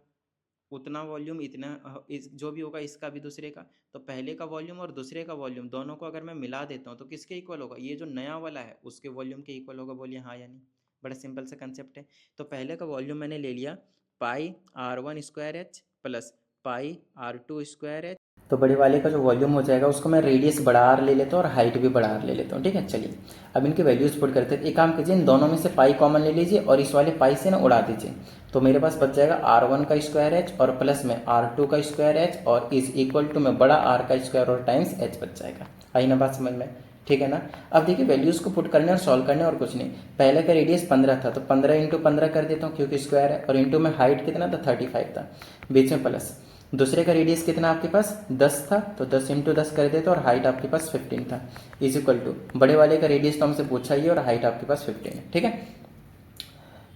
उतना वॉल्यूम इतना इस जो भी होगा इसका भी दूसरे का, तो पहले का वॉल्यूम और दूसरे का वॉल्यूम दोनों को अगर मैं मिला देता हूँ तो किसके इक्वल होगा, ये जो नया वाला है उसके वॉल्यूम के इक्वल होगा। बोलिए हाँ या नहीं, बड़ा सिंपल सा कंसेप्ट है। तो पहले का वॉल्यूम मैंने ले लिया पाई R1 square H plus pi r2 square H. तो बड़े वाले का जो वॉल्यूम हो जाएगा उसको मैं रेडियस बड़ा आर ले लेता हूँ और हाइट भी बड़ा आर ले लेता हूँ। ठीक है, चलिए अब इनके वैल्यूज पुट करते हैं। एक काम कीजिए, इन दोनों में से पाई कॉमन ले लीजिए और इस वाले पाई से ना उड़ा दीजिए, तो मेरे पास बच जाएगा r1 का स्क्वायर एच और प्लस में r2 का स्क्वायर एच और इज इक्वल टू में बड़ा आर का स्क्वायर और टाइम्स एच बच जाएगा। आई ना बात समझ में? ठीक है ना। अब देखिए वैल्यूज़ को पुट करने और सॉल्व करने और कुछ नहीं। पहले का रेडियस 15 था तो 15 इंटू 15 कर देता हूँ क्योंकि स्क्वायर है, और इंटू में हाइट कितना था 35 था, बीच में प्लस। दूसरे का रेडियस कितना आपके पास 10 था तो 10 इंटू 10 कर देते और हाइट आपके पास 15 था, इज इक्वल टू बड़े वाले का रेडियस तो हमसे पूछा ही है और हाइट आपके पास 15 है। ठीक है,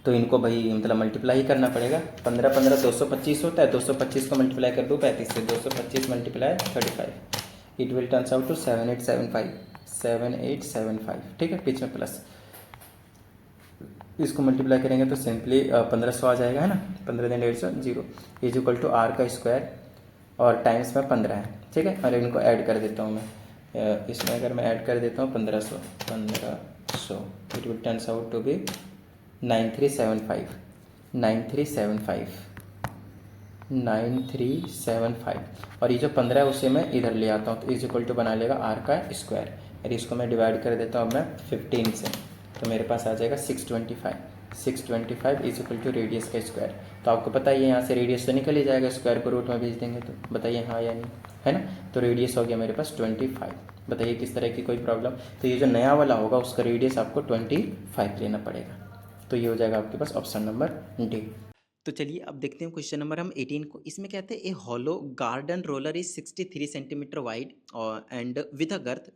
तो इनको भाई मतलब मल्टीप्लाई करना पड़ेगा। 15 15 225 होता है, 225 को मल्टीप्लाई कर दो 35 से, 225 multiply 35, it will turns out to 7875। ठीक है, बीच में प्लस। इसको मल्टीप्लाई करेंगे तो सिंपली 1500 आ जाएगा, है ना। 15 दिन 150 zero is equal to R का स्क्वायर और टाइम्स में 15 है। ठीक है, और इनको ऐड कर देता हूँ मैं। इसमें अगर मैं ऐड कर देता हूँ 1500 it will turns out to be 9375 और ये जो 15 है उसे मैं इधर ले आता हूँ तो इज इक्वल टू बना लेगा आर का स्क्वायर, और इसको मैं डिवाइड कर देता हूँ मैं 15 से, तो मेरे पास आ जाएगा 625 इज इक्वल टू रेडियस का स्क्वायर। तो आपको पता ही है यहाँ से रेडियस तो निकल ही जाएगा, स्क्वायर को रूट में भेज देंगे तो बताइए हाँ या नहीं, है ना। तो रेडियस हो गया मेरे पास 25। बताइए किस तरह की कोई प्रॉब्लम। तो ये जो नया वाला होगा उसका रेडियस आपको 25 लेना पड़ेगा, तो ये हो जाएगा आपके पास ऑप्शन नंबर डी। तो चलिए अब देखते हैं क्वेश्चन नंबर हम 18 को। इसमें कहते हैं a hollow garden roller is 63 centimetre wide और and with a girth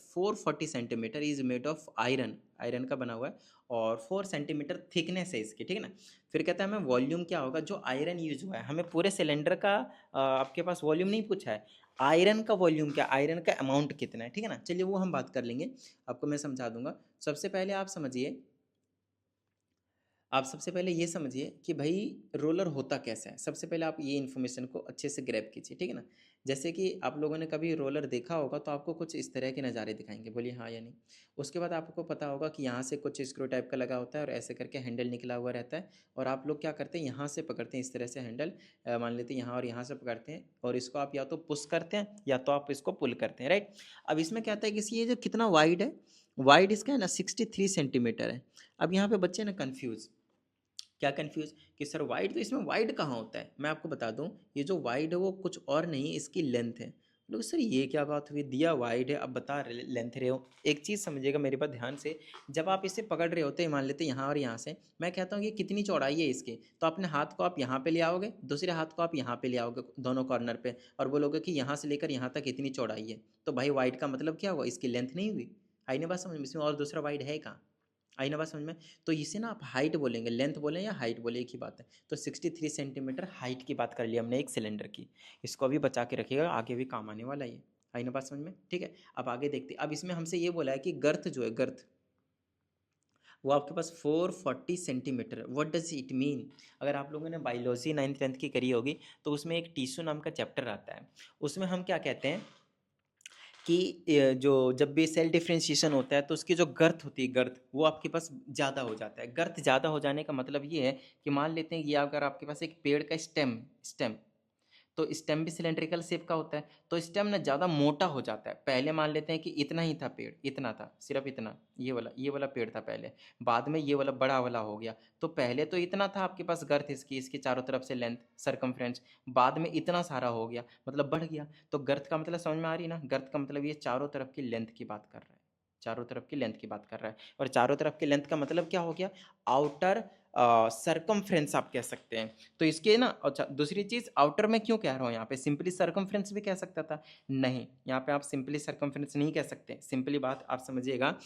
440 centimetre is made of iron, iron का बना हुआ है और 4 सेंटीमीटर थिकनेस है इसकी। ठीक है ना। फिर कहता है हमें वॉल्यूम क्या होगा जो आयरन यूज हुआ है। हमें पूरे सिलेंडर का आपके पास वॉल्यूम नहीं पूछा है, आयरन का वॉल्यूम क्या, आयरन का अमाउंट कितना है। ठीक है ना, चलिए वो हम बात कर लेंगे, आपको मैं समझा दूंगा। सबसे पहले आप समझिए, आप सबसे पहले ये समझिए कि भाई रोलर होता कैसा है। सबसे पहले आप ये इन्फॉर्मेशन को अच्छे से ग्रैब कीजिए। ठीक है ना। जैसे कि आप लोगों ने कभी रोलर देखा होगा तो आपको कुछ इस तरह के नज़ारे दिखाएंगे, बोलिए हाँ या नहीं। उसके बाद आपको पता होगा कि यहाँ से कुछ स्क्रू टाइप का लगा होता है और ऐसे करके हैंडल निकला हुआ रहता है, और आप लोग क्या करते हैं यहाँ से पकड़ते हैं इस तरह से हैंडल, मान लेते हैं यहाँ और यहाँ से पकड़ते हैं, और इसको आप या तो पुश करते हैं या तो आप इसको पुल करते हैं, राइट। अब इसमें क्या होता है कि ये जो कितना वाइड है, वाइड इसका है ना 63 सेंटीमीटर है। अब यहाँ पे बच्चे ना कन्फ्यूज़, क्या कंफ्यूज कि सर वाइड, तो इसमें वाइड कहाँ होता है। मैं आपको बता दूं, ये जो वाइड है वो कुछ और नहीं, इसकी लेंथ है। लोग सर ये क्या बात हुई, दिया वाइड है अब बता लेंथ रहे हो। एक चीज़ समझिएगा मेरे पास ध्यान से, जब आप इसे पकड़ रहे होते हैं, मान लेते हैं यहाँ और यहाँ से, मैं कहता हूँ कि कितनी चौड़ाई है इसकी, तो अपने हाथ को आप यहाँ पे ले आओगे, दूसरे हाथ को आप यहाँ पे ले आओगे दोनों कॉर्नर पे, और बोलोगे कि यहाँ से लेकर यहाँ तक इतनी चौड़ाई है, तो भाई वाइड का मतलब क्या हुआ, इसकी लेंथ नहीं हुई। आई ना बात समझ में, इसमें और दूसरा वाइड है कहाँ। आई ना बात समझ में। तो इसे ना आप हाइट बोलेंगे, लेंथ बोलें या हाइट बोले, एक ही बात है। तो 63 सेंटीमीटर हाइट की बात कर ली हमने एक सिलेंडर की। इसको अभी बचा के रखिएगा, आगे भी काम आने वाला है। आई ना बात समझ में, ठीक है। अब आगे देखते, अब इसमें हमसे ये बोला है कि गर्थ जो है, गर्थ वो आपके पास 440 centimetre. What does it mean. अगर आप लोगों ने बायोलॉजी 9th 10th की करी होगी तो उसमें एक टिश्यू नाम का चैप्टर आता है, उसमें हम क्या कहते हैं कि जो जब भी सेल डिफ्रेंशिएशन होता है तो उसकी जो गर्थ होती है, गर्थ वो आपके पास ज़्यादा हो जाता है। गर्थ ज़्यादा हो जाने का मतलब ये है कि मान लेते हैं ये अगर आपके पास एक पेड़ का स्टेम स्टेम तो स्टेम भी सिलेंड्रिकल शेप का होता है, तो स्टेम ना ज़्यादा मोटा हो जाता है। पहले मान लेते हैं कि इतना ही था पेड़, इतना था, सिर्फ इतना, ये वाला पेड़ था पहले, बाद में ये वाला बड़ा वाला हो गया। तो पहले तो इतना था आपके पास गर्थ इसकी, इसकी चारों तरफ से लेंथ सरकमफ्रेंस, बाद में इतना सारा हो गया, मतलब बढ़ गया। तो गर्थ का मतलब समझ में आ रही ना, गर्थ का मतलब ये चारों तरफ की लेंथ की बात कर रहा है, चारों तरफ की लेंथ की बात कर रहा है। और चारों तरफ की लेंथ का मतलब क्या हो गया, आउटर सरकमफ्रेंस आप कह सकते हैं। तो इसके ना, अच्छा दूसरी चीज़, आउटर में क्यों कह रहा हूँ, यहाँ पे सिंपली सरकमफ्रेंस भी कह सकता था, नहीं यहाँ पे आप सिंपली सरकमफ्रेंस नहीं कह सकते। सिंपली बात आप समझिएगा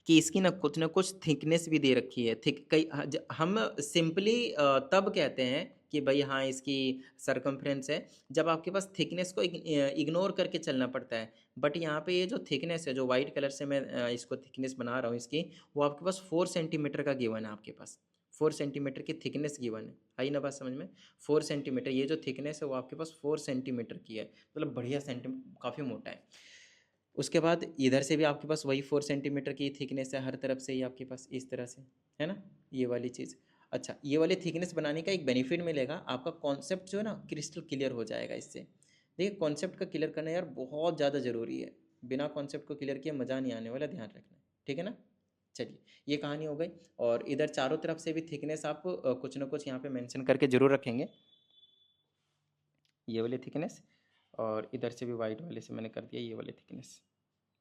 कि इसकी ना कुछ थिकनेस भी दे रखी है, थिक कई हम सिंपली तब कहते हैं कि भाई हाँ इसकी सरकमफ्रेंस है जब आपके पास थिकनेस को इग्नोर करके चलना पड़ता है। बट यहाँ पे ये जो थिकनेस है, जो वाइट कलर से मैं इसको थिकनेस बना रहा हूँ इसकी, वो आपके पास 4 सेंटीमीटर का गिवन है, आपके पास 4 सेंटीमीटर की थिकनेस गिवन है। आई ना बात समझ में, 4 सेंटीमीटर, ये जो थिकनेस है वो आपके पास 4 सेंटीमीटर की है, मतलब बढ़िया काफ़ी मोटा है। उसके बाद इधर से भी आपके पास वही 4 सेंटीमीटर की थिकनेस है, हर तरफ से ही आपके पास इस तरह से, है ना, ये वाली चीज़। अच्छा, ये वाले थिकनेस बनाने का एक बेनिफिट मिलेगा, आपका कॉन्सेप्ट जो है ना क्रिस्टल क्लियर हो जाएगा इससे। देखिए कॉन्सेप्ट का क्लियर करना यार बहुत ज़्यादा ज़रूरी है, बिना कॉन्सेप्ट को क्लियर किए मज़ा नहीं आने वाला, ध्यान रखना, ठीक है ना। चलिए, ये कहानी हो गई। और इधर चारों तरफ से भी थिकनेस आप कुछ ना कुछ यहाँ पे मेंशन करके ज़रूर रखेंगे, ये वाली थिकनेस, और इधर से भी वाइट वाले से मैंने कर दिया ये वाली थिकनेस,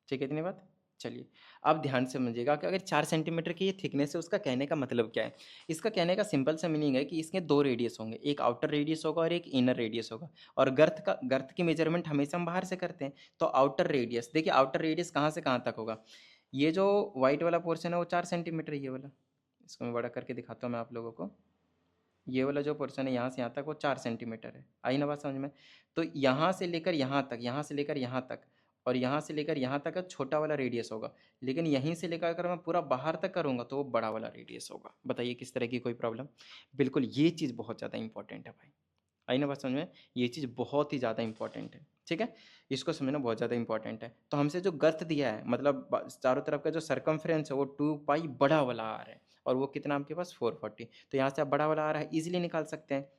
ठीक है इतनी बात। चलिए, अब ध्यान से समझिएगा कि अगर 4 सेंटीमीटर की ये थिकनेस है, उसका कहने का मतलब क्या है। इसका कहने का सिंपल सा मीनिंग है कि इसके दो रेडियस होंगे, एक आउटर रेडियस होगा और एक इनर रेडियस होगा। और गर्थ की मेजरमेंट हमेशा हम बाहर से करते हैं, तो आउटर रेडियस, देखिए आउटर रेडियस कहाँ से कहाँ तक होगा। ये जो व्हाइट वाला पोर्शन है वो 4 सेंटीमीटर, ये वाला, इसको मैं बड़ा करके दिखाता हूँ मैं आप लोगों को। ये वाला जो पोर्शन है यहाँ से यहाँ तक वो 4 सेंटीमीटर है, आई ना बात समझ में। तो यहाँ से लेकर यहाँ तक, यहाँ से लेकर यहाँ तक, और यहाँ से लेकर यहाँ तक का छोटा वाला रेडियस होगा। लेकिन यहीं से लेकर अगर मैं पूरा बाहर तक करूँगा तो वो बड़ा वाला रेडियस होगा। बताइए किस तरह की कोई प्रॉब्लम। बिल्कुल, ये चीज़ बहुत ज़्यादा इंपॉर्टेंट है भाई, आई ना बात समझ में। ये चीज़ बहुत ही ज़्यादा इंपॉर्टेंट है, ठीक है, इसको समझना बहुत ज़्यादा इंपॉर्टेंट है। तो हमसे जो गर्थ दिया है, मतलब चारों तरफ का जो सरकमफ्रेंस है वो 2 पाई बड़ा वाला आ रहा है, और वो कितना आपके पास 440। तो यहाँ से आप बड़ा वाला आ रहा है ईजिली निकाल सकते हैं।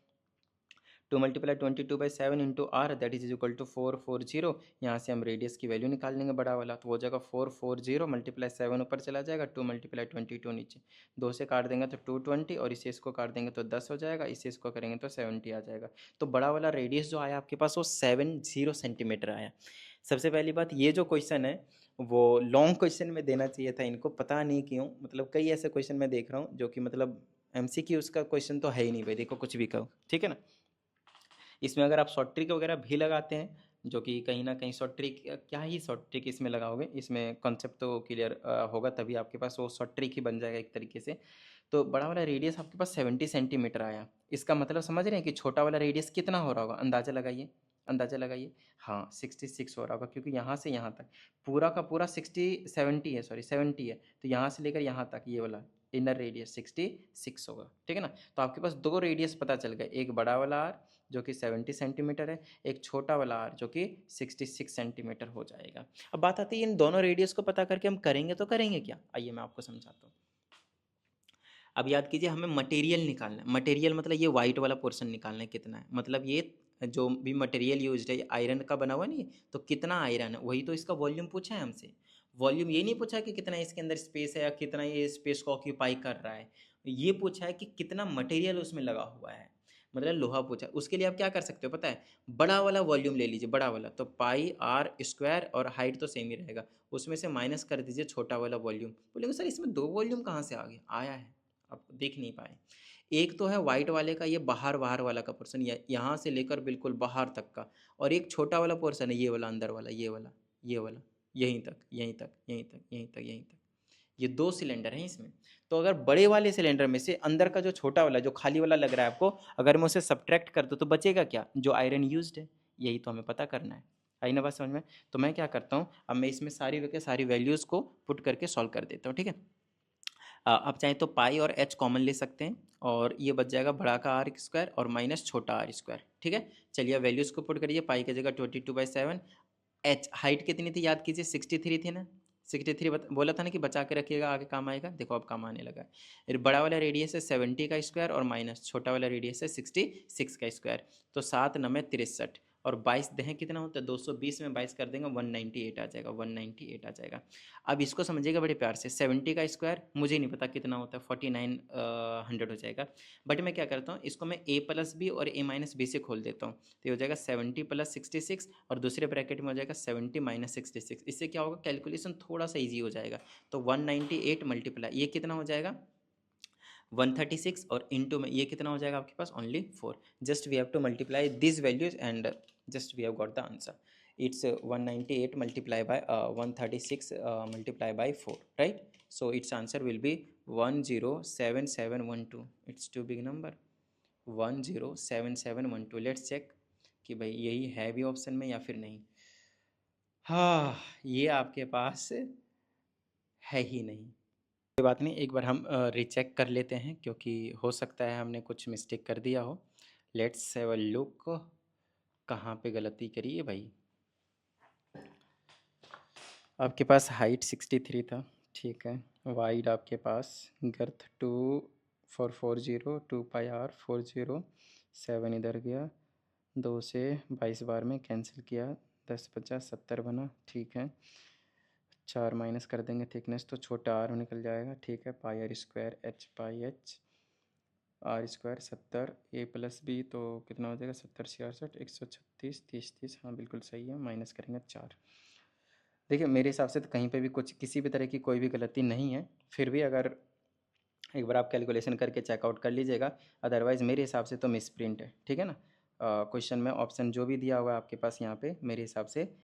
2 × 22/7 into R that is equal to 440। यहाँ से हम रेडियस की वैल्यू निकाल लेंगे बड़ा वाला, तो हो जाएगा 440 मल्टीप्लाई 7 ऊपर चला जाएगा, 2 × 22 नीचे, 2 से काट देंगे तो 220, और इसे इसको काट देंगे तो 10 हो जाएगा, इसे इसको करेंगे तो 70 आ जाएगा। तो बड़ा वाला रेडियस जो आया आपके पास वो 70 सेंटीमीटर आया। सबसे पहली बात, ये जो क्वेश्चन है वो लॉन्ग क्वेश्चन में देना चाहिए था इनको, पता नहीं क्यों, मतलब कई ऐसे क्वेश्चन मैं देख रहा हूँ जो कि मतलब MCQ उसका क्वेश्चन तो है ही नहीं भाई, देखो कुछ भी कहो, ठीक है ना। इसमें अगर आप शॉर्ट ट्रिक वगैरह भी लगाते हैं, जो कि कहीं ना कहीं शॉर्ट ट्रिक, क्या ही शॉर्ट ट्रिक इसमें लगाओगे, इसमें कॉन्सेप्ट तो क्लियर होगा तभी आपके पास वो शॉर्ट ट्रिक ही बन जाएगा एक तरीके से। तो बड़ा वाला रेडियस आपके पास 70 सेंटीमीटर आया, इसका मतलब समझ रहे हैं कि छोटा वाला रेडियस कितना हो रहा होगा, अंदाज़ा लगाइए, अंदाज़ा लगाइए। हाँ 66 हो रहा होगा, क्योंकि यहाँ से यहाँ तक पूरा का पूरा 70 है, सॉरी 70 है, तो यहाँ से लेकर यहाँ तक ये वाला इनर रेडियस 66 होगा, ठीक है ना। तो आपके पास दो रेडियस पता चल गए, एक बड़ा वाला आर जो कि 70 सेंटीमीटर है, एक छोटा वाला आर जो कि 66 सेंटीमीटर हो जाएगा। अब बात आती है इन दोनों रेडियस को पता करके हम करेंगे तो करेंगे क्या, आइए मैं आपको समझाता हूँ। अब याद कीजिए, हमें मटेरियल निकालना है, मटेरियल मतलब ये वाइट वाला पोर्शन निकालना है कितना है, मतलब ये जो भी मटेरियल यूज है आयरन का बना हुआ नहीं, तो कितना आयरन है, वही तो इसका वॉल्यूम पूछा है हमसे। वॉल्यूम ये नहीं पूछा कि कितना इसके अंदर स्पेस है या कितना ये स्पेस को ऑक्यूपाई कर रहा है, ये पूछा है कि कितना मटेरियल उसमें लगा हुआ है, मतलब लोहा पूछा। उसके लिए आप क्या कर सकते हो पता है, बड़ा वाला वॉल्यूम ले लीजिए, बड़ा वाला तो पाई आर स्क्वायर, और हाइट तो सेम ही रहेगा, उसमें से माइनस कर दीजिए छोटा वाला वॉल्यूम। बोलेंगे सर इसमें दो वॉल्यूम कहाँ से आ गया, आया है, आप देख नहीं पाए। एक तो है वाइट वाले का ये बाहर बाहर वाला का पोर्शन, यहाँ से लेकर बिल्कुल बाहर तक का, और एक छोटा वाला पोर्शन है ये वाला अंदर वाला, ये वाला, ये वाला, यहीं तक यहीं तक यहीं तक यहीं तक यहीं तक, ये दो सिलेंडर हैं इसमें। तो अगर बड़े वाले सिलेंडर में से अंदर का जो छोटा वाला जो खाली वाला लग रहा है आपको, अगर मैं उसे सब्ट्रैक्ट कर दूँ तो बचेगा क्या, जो आयरन यूज्ड है, यही तो हमें पता करना है। आई ना बात समझ में। तो मैं क्या करता हूँ, अब मैं इसमें सारी वैल्यूज़ को पुट करके सॉल्व कर देता हूँ, ठीक है। आप चाहें तो पाई और एच कॉमन ले सकते हैं, और ये बच जाएगा बड़ा का आर स्क्वायर और माइनस छोटा आर स्क्वायर, ठीक है। चलिए वैल्यूज़ को पुट करिए, पाई की जगह 22/7, एच हाइट कितनी थी याद कीजिए, 63 थी ना, 63 बोला था ना कि बचा के रखिएगा आगे काम आएगा, देखो अब काम आने लगा है। फिर बड़ा वाला रेडियस है 70 का स्क्वायर, और माइनस छोटा वाला रेडियस है 66 का स्क्वायर, तो 7×9 = 63, और 22 दें कितना होता है, 220 में 22 कर देंगे 198 आ जाएगा, 198 आ जाएगा। अब इसको समझिएगा बड़े प्यार से, 70 का स्क्वायर मुझे नहीं पता कितना होता है, 4900 हो जाएगा। बट मैं क्या करता हूँ, इसको मैं a+b और a-b से खोल देता हूँ, तो ये हो जाएगा 70 + 66, और दूसरे ब्रैकेट में हो जाएगा 70 - 66। इससे क्या होगा, कैलकुलेशन थोड़ा सा ईजी हो जाएगा। तो 198 मल्टीप्लाई ये कितना हो जाएगा 136, और इंटू में ये कितना हो जाएगा आपके पास only 4। Just we have to multiply this values and just we have got the answer. It's 198 multiply by 136 multiply by 4, right. So it's answer will be 107712। It's too big number, 107712। Let's check कि भाई यही है भी option में या फिर नहीं। हाँ, ये आपके पास है ही नहीं। कोई बात नहीं, एक बार हम रीचेक कर लेते हैं, क्योंकि हो सकता है हमने कुछ मिस्टेक कर दिया हो। लेट्स हैव अ लुक, कहाँ पे गलती करी है भाई। आपके पास हाइट 63 था, ठीक है। वाइड आपके पास गर्थ 440 2 पाई आर 40 7 इधर गया, 2 से 22 बार में कैंसिल किया, 10 50 70 बना, ठीक है। 4 माइनस कर देंगे थिकनेस तो छोटा आर निकल जाएगा, ठीक है। Pi R square H pi H R square 70 A plus B तो कितना हो जाएगा 70 66 136 30 30, हाँ बिल्कुल सही है। माइनस करेंगे 4। देखिए मेरे हिसाब से तो कहीं पे भी कुछ किसी भी तरह की कोई भी गलती नहीं है, फिर भी अगर एक बार आप कैलकुलेशन करके चेकआउट कर लीजिएगा, अदरवाइज़ मेरे हिसाब से तो मिस प्रिंट है, ठीक है ना। क्वेश्चन में ऑप्शन जो भी दिया हुआ है आपके पास यहाँ पे मेरे हिसाब से